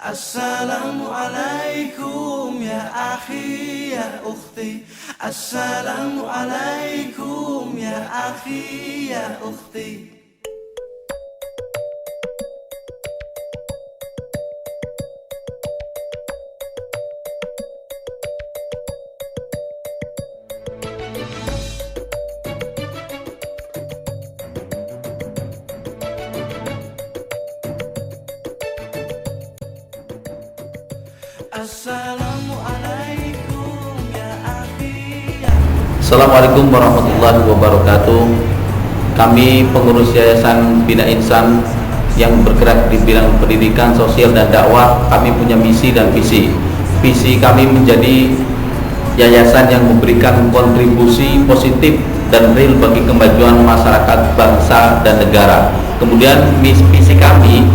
Assalamualaikum ya akhi ya ukhti. Assalamualaikum ya akhi ya ukhti. Assalamualaikum warahmatullahi wabarakatuh. Kami pengurus Yayasan Bina Insan yang bergerak di bidang pendidikan, sosial, dan dakwah, kami punya misi dan visi. Visi kami menjadi yayasan yang memberikan kontribusi positif dan real bagi kemajuan masyarakat, bangsa, dan negara. Kemudian misi kami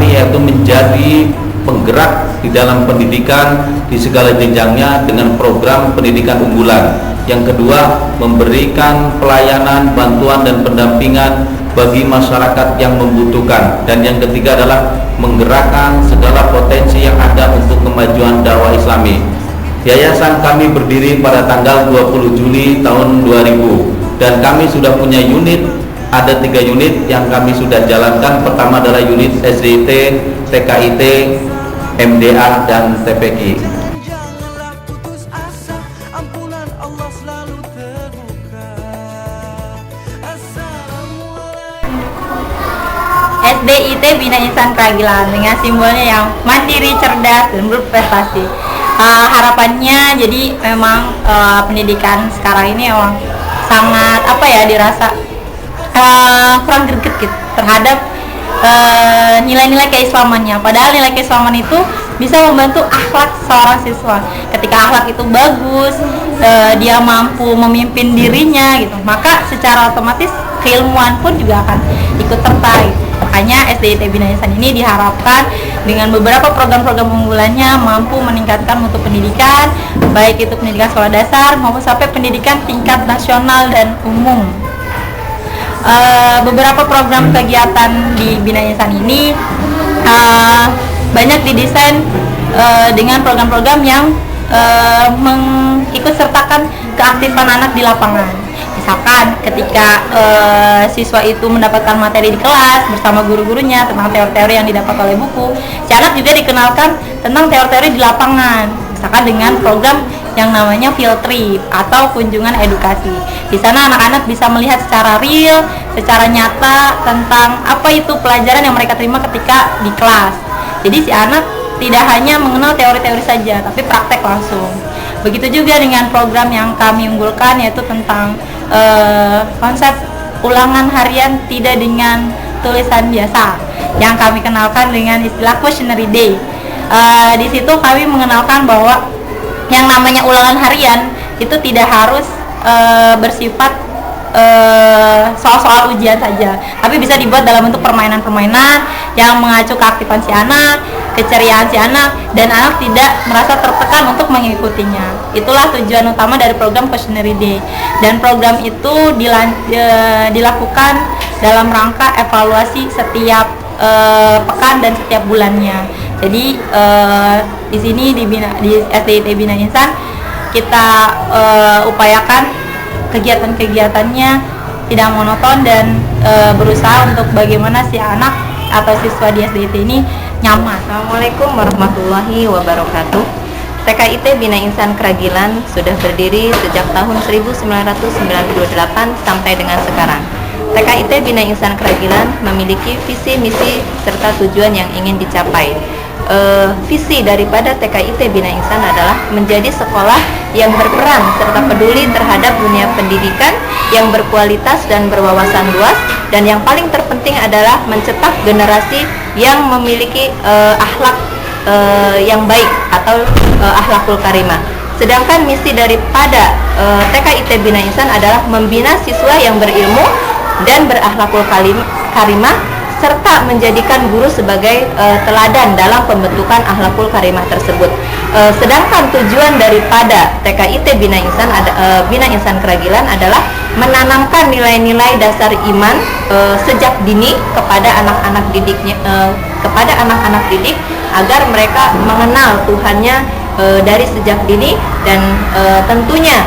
yaitu menjadi penggerak di dalam pendidikan di segala jenjangnya dengan program pendidikan unggulan. Yang kedua, memberikan pelayanan, bantuan, dan pendampingan bagi masyarakat yang membutuhkan. Dan yang ketiga adalah menggerakkan segala potensi yang ada untuk kemajuan dakwah Islami. Yayasan kami berdiri pada tanggal 20 Juli tahun 2000 dan kami sudah punya unit. Ada 3 unit yang kami sudah jalankan. Pertama adalah unit SDIT, TKIT, MDA, dan TPQ. SDIT Bina Insan Kragilan dengan simbolnya yang mandiri, cerdas, dan berprestasi. Harapannya jadi memang pendidikan sekarang ini memang sangat dirasa kurang greget gitu terhadap nilai-nilai keislamannya. Padahal nilai keislaman itu bisa membantu akhlak seorang siswa. Ketika akhlak itu bagus, dia mampu memimpin dirinya gitu, maka secara otomatis keilmuan pun juga akan ikut serta gitu. Makanya SDIT Bina Insan ini diharapkan dengan beberapa program-program unggulannya mampu meningkatkan mutu pendidikan, baik itu pendidikan sekolah dasar maupun sampai pendidikan tingkat nasional dan umum. Beberapa program kegiatan di Bina Insan ini banyak didesain dengan program-program yang mengikut sertakan keaktifan anak di lapangan. Misalkan ketika siswa itu mendapatkan materi di kelas bersama guru-gurunya tentang teori-teori yang didapat oleh buku, si anak juga dikenalkan tentang teori-teori di lapangan. Misalkan dengan program yang namanya field trip atau kunjungan edukasi. Di sana anak-anak bisa melihat secara real, secara nyata tentang apa itu pelajaran yang mereka terima ketika di kelas. Jadi si anak tidak hanya mengenal teori-teori saja, tapi praktek langsung. Begitu juga dengan program yang kami unggulkan, yaitu tentang konsep ulangan harian tidak dengan tulisan biasa, yang kami kenalkan dengan istilah questionnaire day. Di situ kami mengenalkan bahwa yang namanya ulangan harian itu tidak harus bersifat soal-soal ujian saja, tapi bisa dibuat dalam bentuk permainan-permainan yang mengacu keaktifan si anak, keceriaan si anak, dan anak tidak merasa tertekan untuk mengikutinya. Itulah tujuan utama dari program Questionnaire Day, dan program itu dilakukan dalam rangka evaluasi setiap pekan dan setiap bulannya. Jadi di sini di SDIT Bina Insan kita upayakan kegiatan-kegiatannya tidak monoton dan berusaha untuk bagaimana si anak atau siswa di SDIT ini nyaman. Assalamualaikum warahmatullahi wabarakatuh. TKIT Bina Insan Kragilan sudah berdiri sejak tahun 1998 sampai dengan sekarang. TKIT Bina Insan Kragilan memiliki visi, misi, serta tujuan yang ingin dicapai. Visi daripada TKIT Bina Insan adalah menjadi sekolah yang berperan serta peduli terhadap dunia pendidikan yang berkualitas dan berwawasan luas, dan yang paling terpenting adalah mencetak generasi yang memiliki akhlak yang baik atau akhlakul karimah. Sedangkan misi daripada TKIT Bina Insan adalah membina siswa yang berilmu dan berakhlakul karimah, serta menjadikan guru sebagai teladan dalam pembentukan akhlakul karimah tersebut. Sedangkan tujuan daripada TKIT Bina Insan Kragilan adalah menanamkan nilai-nilai dasar iman sejak dini kepada anak-anak didiknya, kepada anak-anak didik agar mereka mengenal Tuhannya dari sejak dini, dan tentunya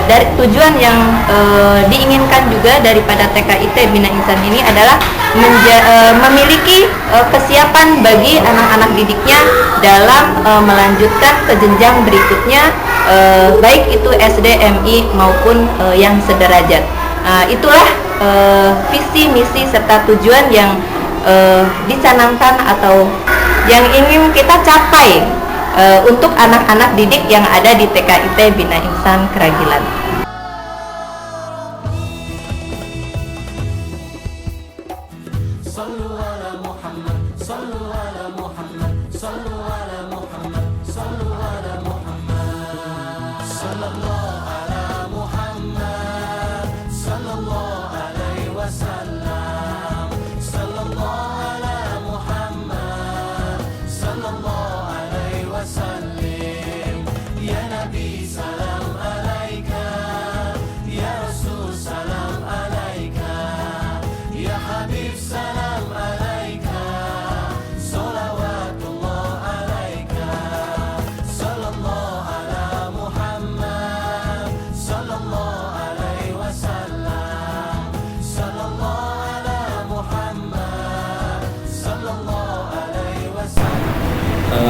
dari tujuan yang diinginkan juga daripada TKIT Bina Insan ini adalah memiliki kesiapan bagi anak-anak didiknya dalam melanjutkan ke jenjang berikutnya, baik itu SD, MI maupun yang sederajat. Itulah visi, misi serta tujuan yang dicanangkan atau yang ingin kita capai untuk anak-anak didik yang ada di TKIT Bina Insan Keragilan.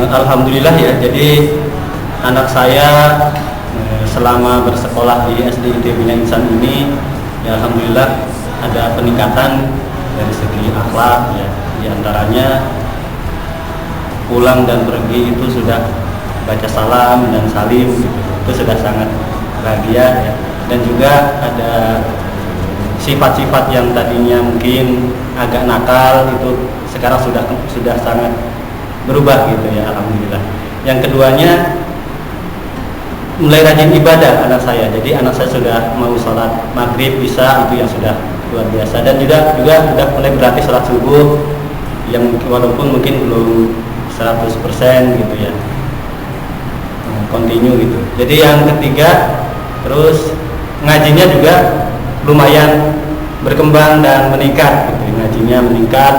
Alhamdulillah ya, jadi anak saya selama bersekolah di SDIT Bina Insan ini ya alhamdulillah ada peningkatan dari segi akhlak ya, diantaranya pulang dan pergi itu sudah baca salam dan salim gitu. Itu sudah sangat bahagia ya. Dan juga ada sifat-sifat yang tadinya mungkin agak nakal itu sekarang sudah sangat berubah gitu ya, alhamdulillah. Yang keduanya mulai rajin ibadah anak saya. Jadi anak saya sudah mau sholat maghrib, isya, itu yang sudah luar biasa. Dan juga sudah mulai berlatih sholat subuh yang walaupun mungkin belum 100% gitu ya, continue gitu. Jadi yang ketiga, terus ngajinya juga lumayan berkembang dan meningkat gitu. Ngajinya meningkat.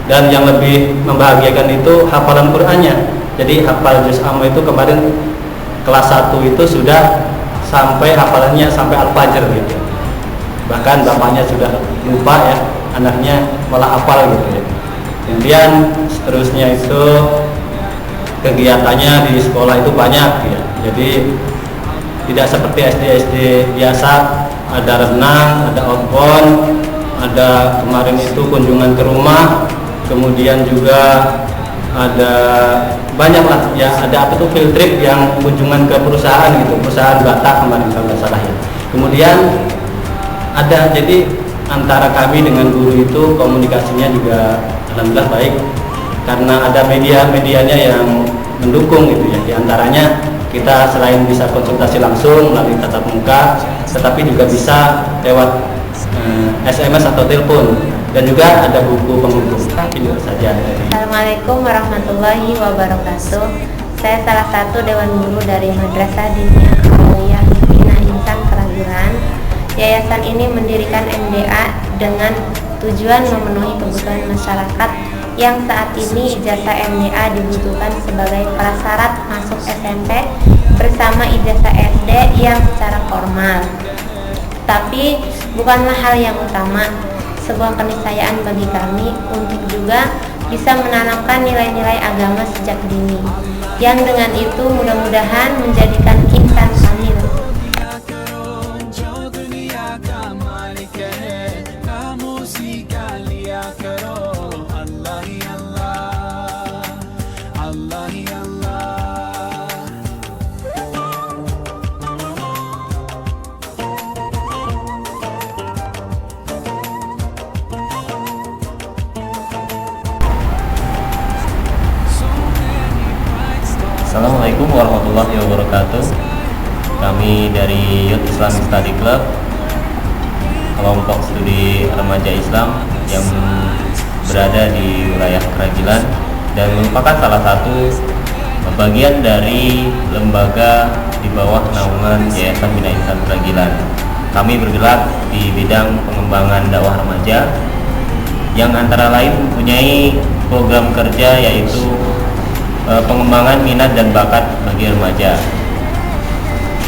Dan yang lebih membahagiakan itu hafalan Qur'annya. Jadi hafal juz amma itu kemarin kelas 1 itu sudah sampai hafalannya sampai Al-Fajr gitu. Bahkan bapaknya sudah lupa ya, anaknya malah hafal gitu ya. Kemudian seterusnya itu kegiatannya di sekolah itu banyak ya. Jadi tidak seperti SD biasa, ada renang, ada outbound, ada kemarin itu kunjungan ke rumah. Kemudian juga ada banyak lah ya, ada apa tuh field trip yang kunjungan ke perusahaan gitu, perusahaan Batak kemarin kalau nggak salah ya. Kemudian ada, jadi antara kami dengan guru itu komunikasinya juga alhamdulillah baik karena ada medianya yang mendukung gitu ya. Di antaranya kita selain bisa konsultasi langsung melalui tatap muka, tetapi juga bisa lewat SMS atau telepon. Dan juga ada buku penghubung. Itu saja. Assalamualaikum warahmatullahi wabarakatuh. Saya salah satu Dewan Guru dari Madrasah Diniyah Aliyah Bina Insan Keragilan. Yayasan ini mendirikan MDA dengan tujuan memenuhi kebutuhan masyarakat yang saat ini ijazah MDA dibutuhkan sebagai prasyarat masuk SMP bersama ijazah SD yang secara formal. Tapi bukanlah hal yang utama. Sebuah keniscayaan bagi kami untuk juga bisa menanamkan nilai-nilai agama sejak dini, yang dengan itu mudah-mudahan menjadikan insan kamil. Assalamualaikum warahmatullahi wabarakatuh. Kami dari Youth Islamic Study Club, kelompok studi remaja Islam yang berada di wilayah Keragilan dan merupakan salah satu bagian dari lembaga di bawah naungan Yayasan Bina Insan Keragilan. Kami bergerak di bidang pengembangan dakwah remaja yang antara lain mempunyai program kerja, yaitu pengembangan minat dan bakat bagi remaja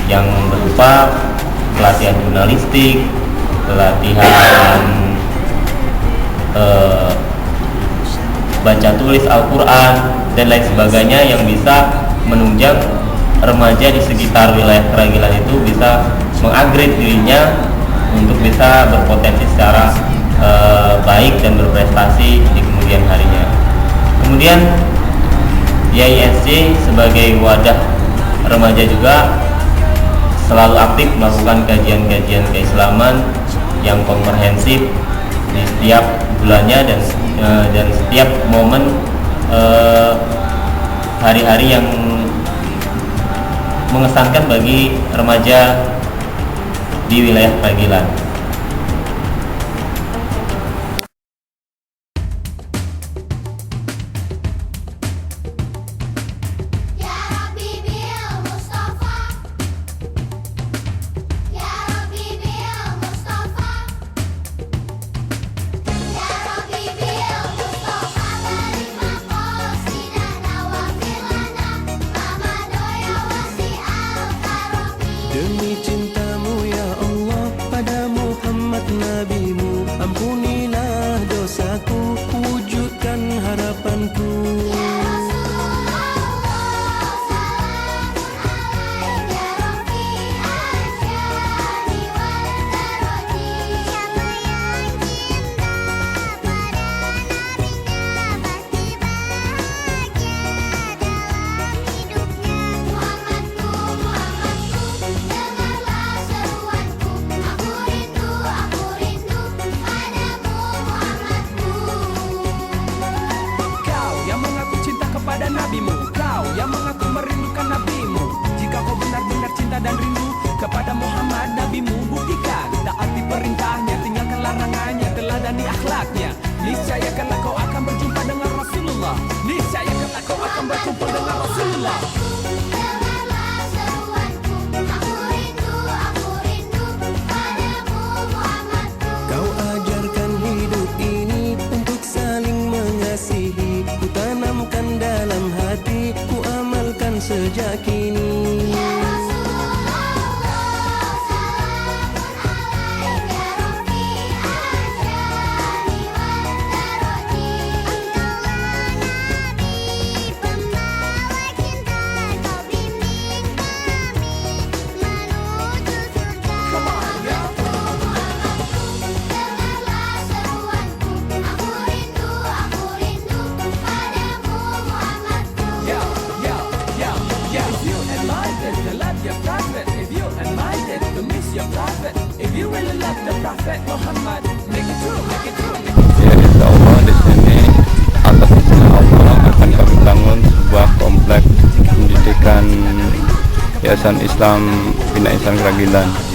yang berupa pelatihan jurnalistik, pelatihan baca tulis Al-Quran dan lain sebagainya yang bisa menunjang remaja di sekitar wilayah Keragilan itu bisa mengupgrade dirinya untuk bisa berpotensi secara baik dan berprestasi di kemudian harinya. Kemudian YISC sebagai wadah remaja juga selalu aktif melakukan kajian-kajian keislaman yang komprehensif di setiap bulannya dan setiap momen hari-hari yang mengesankan bagi remaja di wilayah Keragilan. Demi cintamu ya Allah pada Muhammad Nabimu, ampunilah dosaku, wujudkan harapanku. Nabimu, kau yang mengaku merindukan nabimu. Jika kau benar-benar cinta dan rindu kepada Muhammad nabimu, buktikan taati perintahnya, tinggalkan larangannya, teladani akhlaknya. Niscaya kelak kau akan berjumpa dengan Rasulullah. Niscaya kelak kau akan berjumpa dengan Rasulullah. Kau ajarkan hidup ini untuk saling mengasihi. Ku tanamkan dalam hati, ku amalkan sejak kini. Ya, insya Allah di sini atas izin Allah akan kami bangun sebuah kompleks pendidikan Yayasan Islam Bina Insan Keragilan.